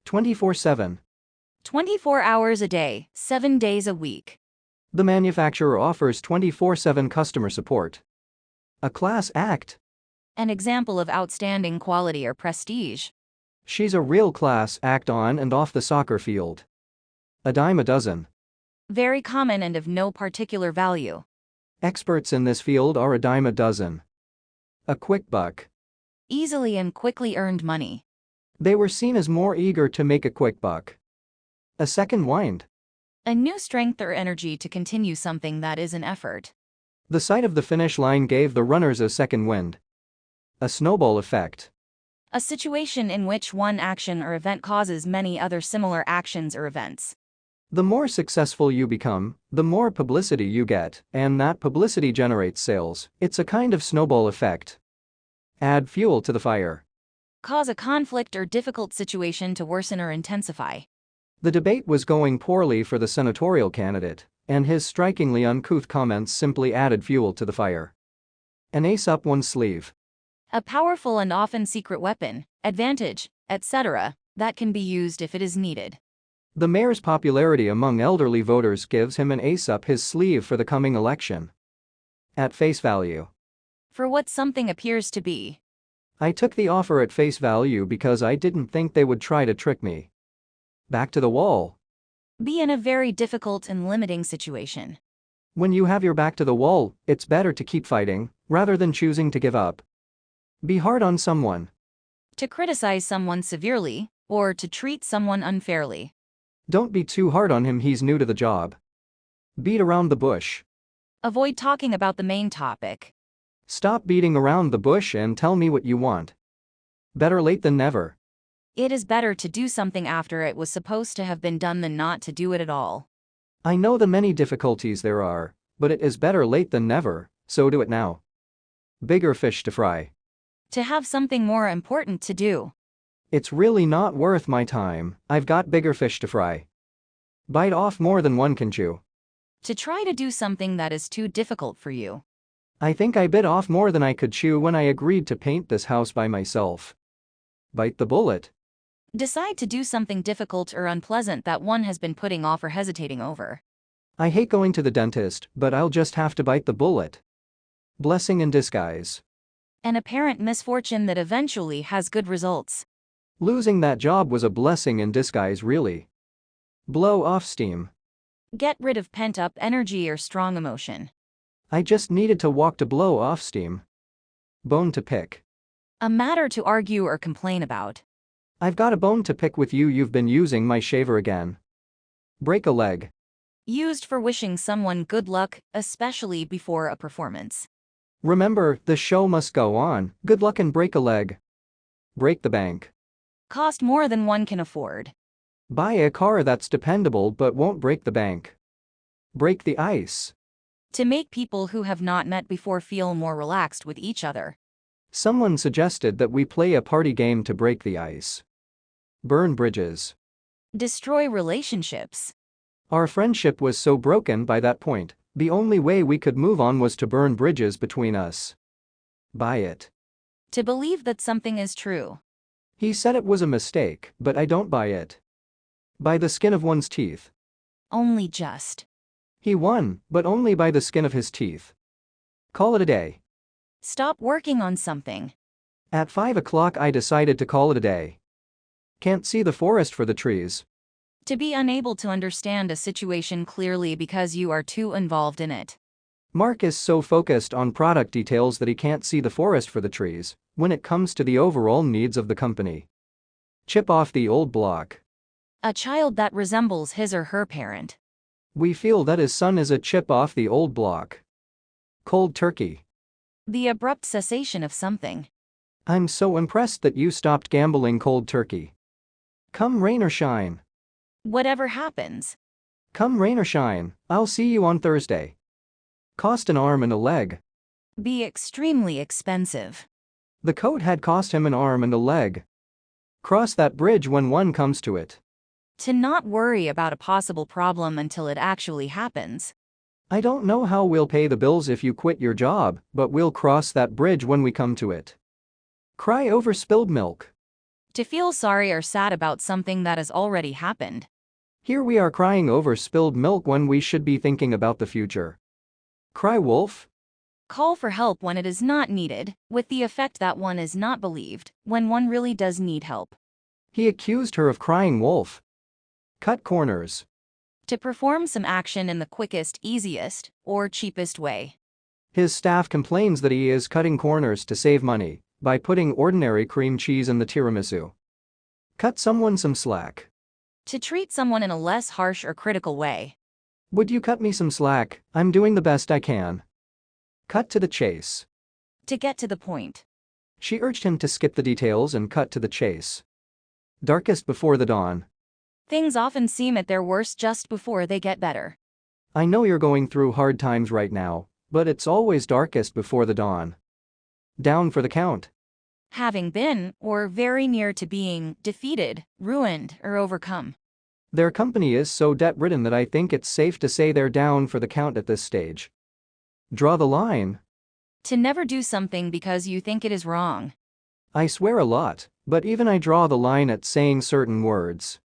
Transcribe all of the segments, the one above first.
24/7. 24 hours a day, 7 days a week. The manufacturer offers 24/7 customer support. A class act. An example of outstanding quality or prestige. She's a real class act on and off the soccer field. A dime a dozen. Very common and of no particular value. Experts in this field are a dime a dozen. A quick buck. Easily and quickly earned money. They were seen as more eager to make a quick buck. A second wind. A new strength or energy to continue something that is an effort. The sight of the finish line gave the runners a second wind. A snowball effect. A situation in which one action or event causes many other similar actions or events. The more successful you become, the more publicity you get, and that publicity generates sales. It's a kind of snowball effect. Add fuel to the fire. Cause a conflict or difficult situation to worsen or intensify. The debate was going poorly for the senatorial candidate, and his strikingly uncouth comments simply added fuel to the fire. An ace up one's sleeve. A powerful and often secret weapon, advantage, etc., that can be used if it is needed. The mayor's popularity among elderly voters gives him an ace up his sleeve for the coming election. At face value. For what something appears to be. I took the offer at face value because I didn't think they would try to trick me. Back to the wall. Be in a very difficult and limiting situation. When you have your back to the wall, it's better to keep fighting, rather than choosing to give up. Be hard on someone. To criticize someone severely, or to treat someone unfairly. Don't be too hard on him, he's new to the job. Beat around the bush. Avoid talking about the main topic. Stop beating around the bush and tell me what you want. Better late than never. It is better to do something after it was supposed to have been done than not to do it at all. I know the many difficulties there are, but it is better late than never, so do it now. Bigger fish to fry. To have something more important to do. It's really not worth my time, I've got bigger fish to fry. Bite off more than one can chew. To try to do something that is too difficult for you. I think I bit off more than I could chew when I agreed to paint this house by myself. Bite the bullet. Decide to do something difficult or unpleasant that one has been putting off or hesitating over. I hate going to the dentist, but I'll just have to bite the bullet. Blessing in disguise. An apparent misfortune that eventually has good results. Losing that job was a blessing in disguise, really. Blow off steam. Get rid of pent-up energy or strong emotion. I just needed to walk to blow off steam. Bone to pick. A matter to argue or complain about. I've got a bone to pick with you, you've been using my shaver again. Break a leg. Used for wishing someone good luck, especially before a performance. Remember, the show must go on, good luck and break a leg. Break the bank. Cost more than one can afford. Buy a car that's dependable but won't break the bank. Break the ice. To make people who have not met before feel more relaxed with each other. Someone suggested that we play a party game to break the ice. Burn bridges. Destroy relationships. Our friendship was so broken by that point, the only way we could move on was to burn bridges between us. Buy it. To believe that something is true. He said it was a mistake, but I don't buy it. By the skin of one's teeth. Only just. He won, but only by the skin of his teeth. Call it a day. Stop working on something. At 5 o'clock I decided to call it a day. Can't see the forest for the trees. To be unable to understand a situation clearly because you are too involved in it. Mark is so focused on product details that he can't see the forest for the trees when it comes to the overall needs of the company. Chip off the old block. A child that resembles his or her parent. We feel that his son is a chip off the old block. Cold turkey. The abrupt cessation of something. I'm so impressed that you stopped gambling cold turkey. Come rain or shine. Whatever happens. Come rain or shine, I'll see you on Thursday. Cost an arm and a leg. Be extremely expensive. The coat had cost him an arm and a leg. Cross that bridge when one comes to it. To not worry about a possible problem until it actually happens. I don't know how we'll pay the bills if you quit your job, but we'll cross that bridge when we come to it. Cry over spilled milk. To feel sorry or sad about something that has already happened. Here we are crying over spilled milk when we should be thinking about the future. Cry wolf? Call for help when it is not needed, with the effect that one is not believed when one really does need help. He accused her of crying wolf. Cut corners. To perform some action in the quickest, easiest, or cheapest way. His staff complains that he is cutting corners to save money by putting ordinary cream cheese in the tiramisu. Cut someone some slack. To treat someone in a less harsh or critical way. Would you cut me some slack? I'm doing the best I can. Cut to the chase. To get to the point. She urged him to skip the details and cut to the chase. Darkest before the dawn. Things often seem at their worst just before they get better. I know you're going through hard times right now, but it's always darkest before the dawn. Down for the count. Having been, or very near to being, defeated, ruined, or overcome. Their company is so debt-ridden that I think it's safe to say they're down for the count at this stage. Draw the line. To never do something because you think it is wrong. I swear a lot, but even I draw the line at saying certain words.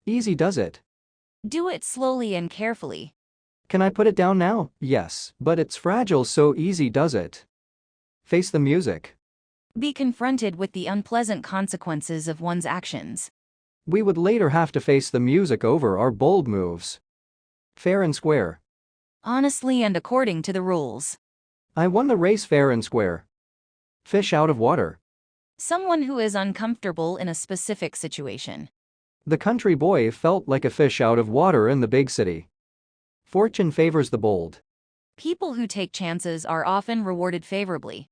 Easy does it. Do it slowly and carefully. Can I put it down now? Yes, but it's fragile, so easy does it. Face the music. Be confronted with the unpleasant consequences of one's actions. We would later have to face the music over our bold moves. Fair and square. Honestly and according to the rules. I won the race fair and square. Fish out of water. Someone who is uncomfortable in a specific situation. The country boy felt like a fish out of water in the big city. Fortune favors the bold. People who take chances are often rewarded favorably.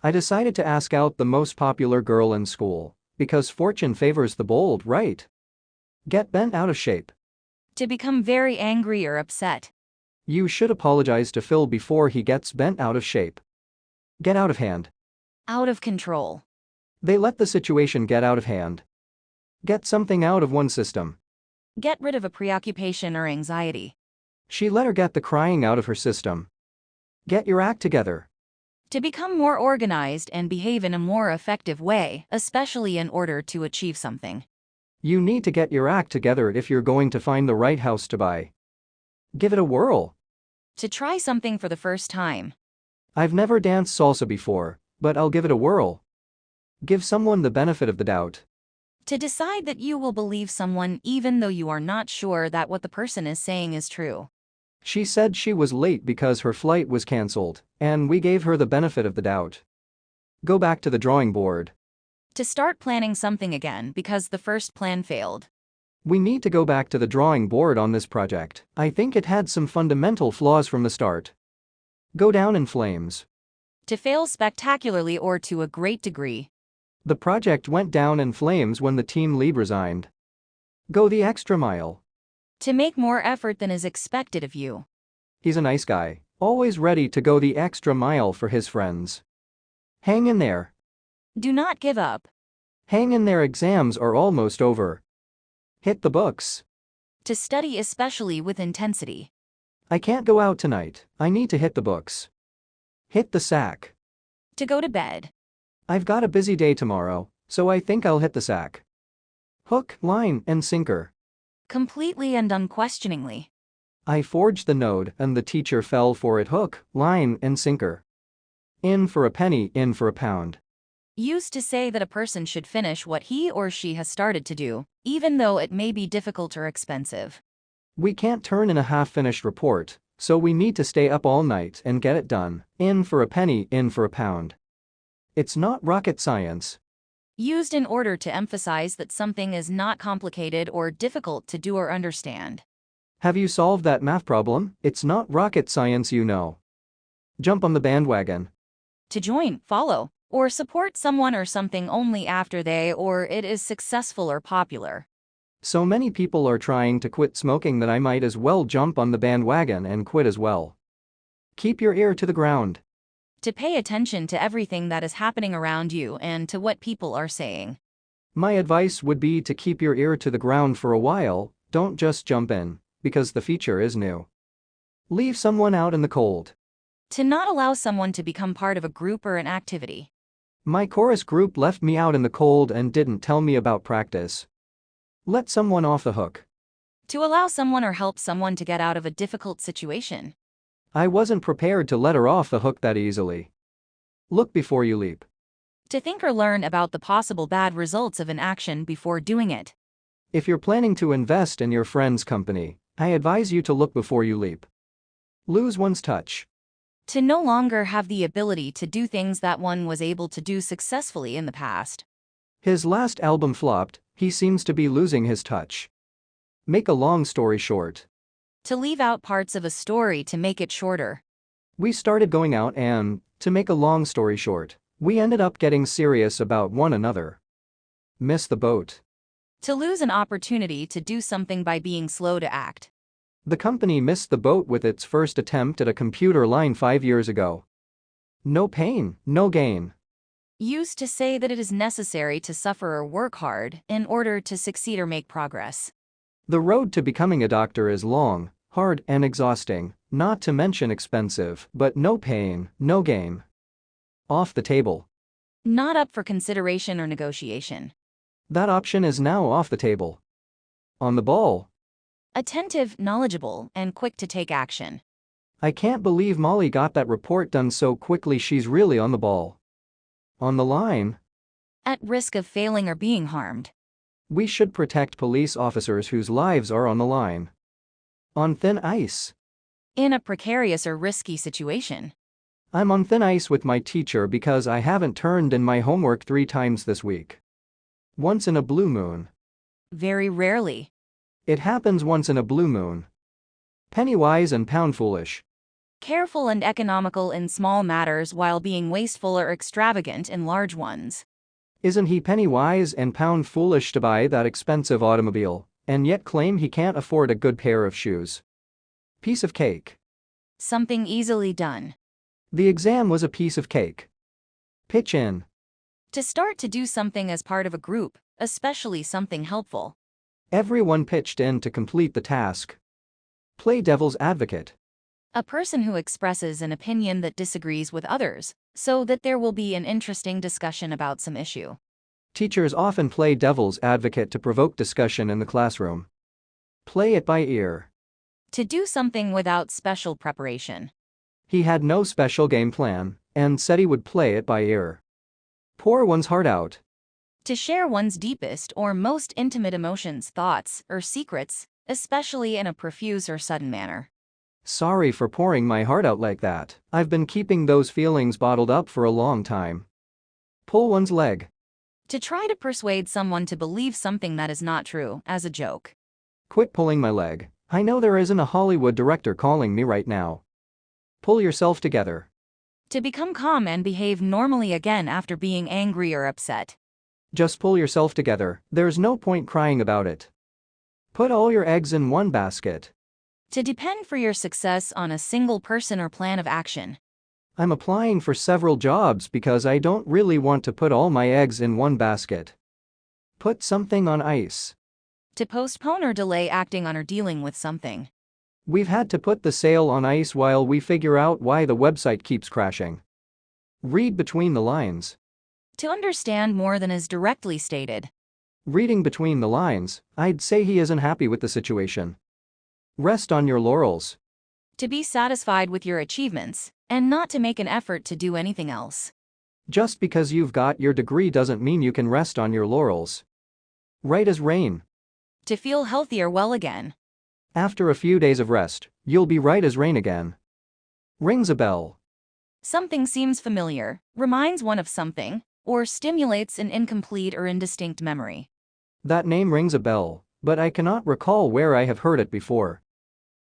I decided to ask out the most popular girl in school, because fortune favors the bold, right? Get bent out of shape. To become very angry or upset. You should apologize to Phil before he gets bent out of shape. Get out of hand. Out of control. They let the situation get out of hand. Get something out of one's system. Get rid of a preoccupation or anxiety. She let her get the crying out of her system. Get your act together. To become more organized and behave in a more effective way, especially in order to achieve something. You need to get your act together if you're going to find the right house to buy. Give it a whirl. To try something for the first time. I've never danced salsa before, but I'll give it a whirl. Give someone the benefit of the doubt. To decide that you will believe someone even though you are not sure that what the person is saying is true. She said she was late because her flight was cancelled, and we gave her the benefit of the doubt. Go back to the drawing board. To start planning something again because the first plan failed. We need to go back to the drawing board on this project. I think it had some fundamental flaws from the start. Go down in flames. To fail spectacularly or to a great degree. The project went down in flames when the team lead resigned. Go the extra mile. To make more effort than is expected of you. He's a nice guy, always ready to go the extra mile for his friends. Hang in there. Do not give up. Hang in there, exams are almost over. Hit the books. To study especially with intensity. I can't go out tonight, I need to hit the books. Hit the sack. To go to bed. I've got a busy day tomorrow, so I think I'll hit the sack. Hook, line, and sinker. Completely and unquestioningly. I forged the note and the teacher fell for it. Hook, line, and sinker. In for a penny, in for a pound. Used to say that a person should finish what he or she has started to do, even though it may be difficult or expensive. We can't turn in a half-finished report, so we need to stay up all night and get it done. In for a penny, in for a pound. It's not rocket science. Used in order to emphasize that something is not complicated or difficult to do or understand. Have you solved that math problem? It's not rocket science, you know. Jump on the bandwagon. To join, follow, or support someone or something only after they or it is successful or popular. So many people are trying to quit smoking that I might as well jump on the bandwagon and quit as well. Keep your ear to the ground. To pay attention to everything that is happening around you and to what people are saying. My advice would be to keep your ear to the ground for a while, don't just jump in, because the feature is new. Leave someone out in the cold. To not allow someone to become part of a group or an activity. My chorus group left me out in the cold and didn't tell me about practice. Let someone off the hook. To allow someone or help someone to get out of a difficult situation. I wasn't prepared to let her off the hook that easily. Look before you leap. To think or learn about the possible bad results of an action before doing it. If you're planning to invest in your friend's company, I advise you to look before you leap. Lose one's touch. To no longer have the ability to do things that one was able to do successfully in the past. His last album flopped, he seems to be losing his touch. Make a long story short. To leave out parts of a story to make it shorter. We started going out and, to make a long story short, we ended up getting serious about one another. Miss the boat. To lose an opportunity to do something by being slow to act. The company missed the boat with its first attempt at a computer line 5 years ago. No pain, no gain. Used to say that it is necessary to suffer or work hard in order to succeed or make progress. The road to becoming a doctor is long, hard, and exhausting, not to mention expensive, but no pain, no gain. Off the table. Not up for consideration or negotiation. That option is now off the table. On the ball. Attentive, knowledgeable, and quick to take action. I can't believe Molly got that report done so quickly. She's really on the ball. On the line. At risk of failing or being harmed. We should protect police officers whose lives are on the line. On thin ice. In a precarious or risky situation. I'm on thin ice with my teacher because I haven't turned in my homework 3 times this week. Once in a blue moon. Very rarely. It happens once in a blue moon. Penny wise and pound foolish. Careful and economical in small matters while being wasteful or extravagant in large ones. Isn't he penny wise and pound foolish to buy that expensive automobile, and yet claim he can't afford a good pair of shoes? Piece of cake. Something easily done. The exam was a piece of cake. Pitch in. To start to do something as part of a group, especially something helpful. Everyone pitched in to complete the task. Play devil's advocate. A person who expresses an opinion that disagrees with others, so that there will be an interesting discussion about some issue. Teachers often play devil's advocate to provoke discussion in the classroom. Play it by ear. To do something without special preparation. He had no special game plan, and said he would play it by ear. Pour one's heart out. To share one's deepest or most intimate emotions, thoughts, or secrets, especially in a profuse or sudden manner. Sorry for pouring my heart out like that. I've been keeping those feelings bottled up for a long time. Pull one's leg. To try to persuade someone to believe something that is not true, as a joke. Quit pulling my leg. I know there isn't a Hollywood director calling me right now. Pull yourself together. To become calm and behave normally again after being angry or upset. Just pull yourself together, there's no point crying about it. Put all your eggs in one basket. To depend for your success on a single person or plan of action. I'm applying for several jobs because I don't really want to put all my eggs in one basket. Put something on ice. To postpone or delay acting on or dealing with something. We've had to put the sale on ice while we figure out why the website keeps crashing. Read between the lines. To understand more than is directly stated. Reading between the lines, I'd say he isn't happy with the situation. Rest on your laurels. To be satisfied with your achievements, and not to make an effort to do anything else. Just because you've got your degree doesn't mean you can rest on your laurels. Right as rain. To feel healthy or well again. After a few days of rest, you'll be right as rain again. Rings a bell. Something seems familiar, reminds one of something, or stimulates an incomplete or indistinct memory. That name rings a bell, but I cannot recall where I have heard it before.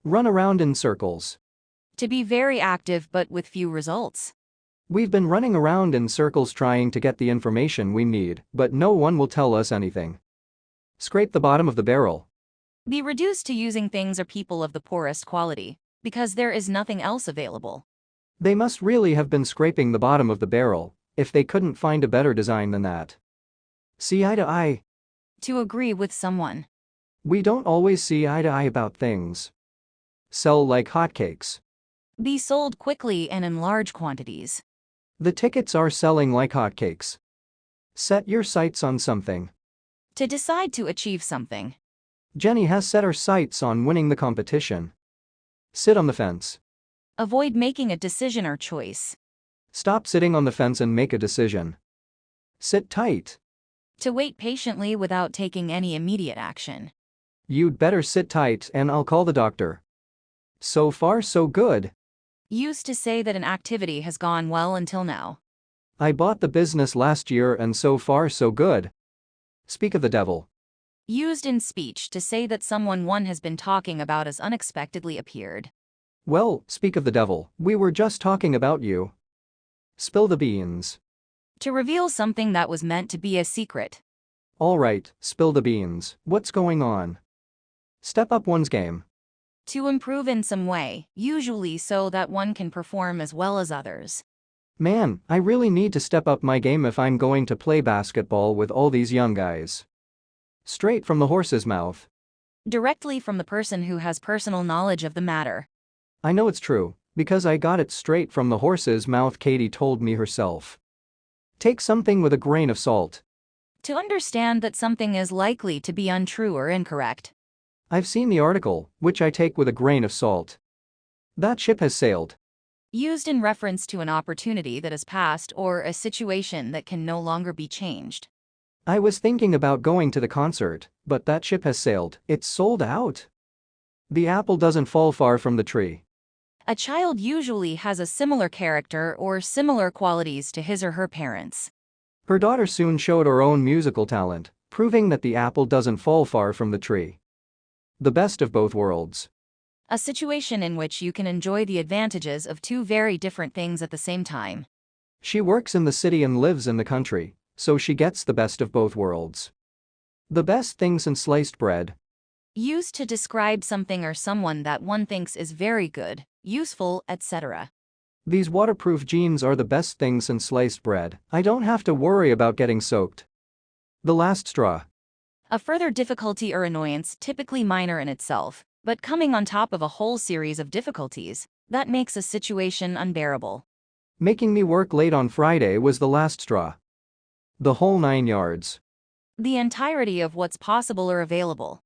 Run around in circles. To be very active but with few results. We've been running around in circles trying to get the information we need, but no one will tell us anything. Scrape the bottom of the barrel. Be reduced to using things or people of the poorest quality, because there is nothing else available. They must really have been scraping the bottom of the barrel, if they couldn't find a better design than that. See eye to eye. To agree with someone. We don't always see eye to eye about things. Sell like hotcakes. Be sold quickly and in large quantities. The tickets are selling like hotcakes. Set your sights on something. To decide to achieve something. Jenny has set her sights on winning the competition. Sit on the fence. Avoid making a decision or choice. Stop sitting on the fence and make a decision. Sit tight. To wait patiently without taking any immediate action. You'd better sit tight and I'll call the doctor. So far so good. Used to say that an activity has gone well until now. I bought the business last year and so far so good. Speak of the devil. Used in speech to say that someone one has been talking about has unexpectedly appeared. Well, speak of the devil, we were just talking about you. Spill the beans. To reveal something that was meant to be a secret. All right, spill the beans. What's going on? Step up one's game. To improve in some way, usually so that one can perform as well as others. Man, I really need to step up my game if I'm going to play basketball with all these young guys. Straight from the horse's mouth. Directly from the person who has personal knowledge of the matter. I know it's true, because I got it straight from the horse's mouth. Katie told me herself. Take something with a grain of salt. To understand that something is likely to be untrue or incorrect. I've seen the article, which I take with a grain of salt. That ship has sailed. Used in reference to an opportunity that has passed or a situation that can no longer be changed. I was thinking about going to the concert, but that ship has sailed. It's sold out. The apple doesn't fall far from the tree. A child usually has a similar character or similar qualities to his or her parents. Her daughter soon showed her own musical talent, proving that the apple doesn't fall far from the tree. The best of both worlds. A situation in which you can enjoy the advantages of two very different things at the same time. She works in the city and lives in the country, so she gets the best of both worlds. The best thing since sliced bread. Used to describe something or someone that one thinks is very good, useful, etc. These waterproof jeans are the best thing since sliced bread. I don't have to worry about getting soaked. The last straw. A further difficulty or annoyance, typically minor in itself, but coming on top of a whole series of difficulties, that makes a situation unbearable. Making me work late on Friday was the last straw. The whole 9 yards. The entirety of what's possible or available.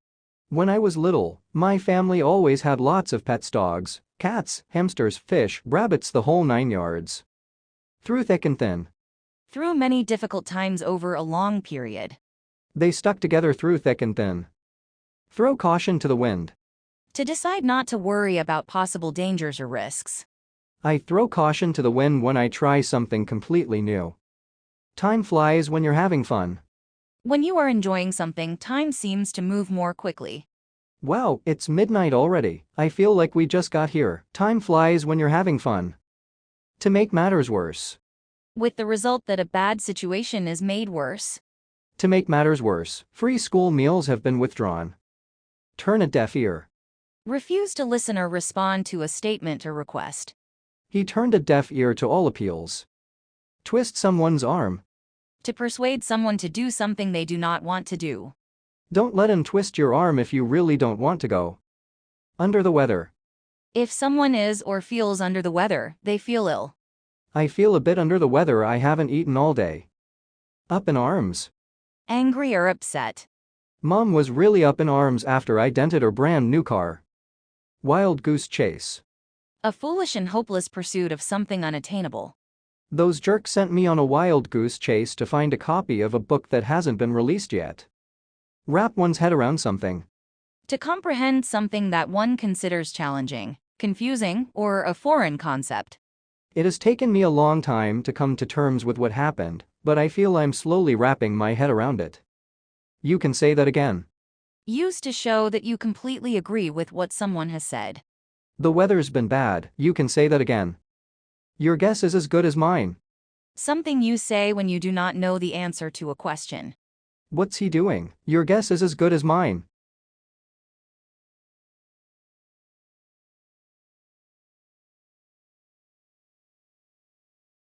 When I was little, my family always had lots of pets: dogs, cats, hamsters, fish, rabbits, the whole 9 yards. Through thick and thin. Through many difficult times over a long period. They stuck together through thick and thin. Throw caution to the wind. To decide not to worry about possible dangers or risks. I throw caution to the wind when I try something completely new. Time flies when you're having fun. When you are enjoying something, time seems to move more quickly. Wow, it's midnight already. I feel like we just got here. Time flies when you're having fun. To make matters worse. With the result that a bad situation is made worse. To make matters worse, free school meals have been withdrawn. Turn a deaf ear. Refuse to listen or respond to a statement or request. He turned a deaf ear to all appeals. Twist someone's arm. To persuade someone to do something they do not want to do. Don't let him twist your arm if you really don't want to go. Under the weather. If someone is or feels under the weather, they feel ill. I feel a bit under the weather. I haven't eaten all day. Up in arms. Angry or upset. Mom was really up in arms after I dented her brand new car. Wild goose chase. A foolish and hopeless pursuit of something unattainable. Those jerks sent me on a wild goose chase to find a copy of a book that hasn't been released yet. Wrap one's head around something. To comprehend something that one considers challenging, confusing, or a foreign concept. It has taken me a long time to come to terms with what happened, but I feel I'm slowly wrapping my head around it. You can say that again. Used to show that you completely agree with what someone has said. The weather's been bad. You can say that again. Your guess is as good as mine. Something you say when you do not know the answer to a question. What's he doing? Your guess is as good as mine.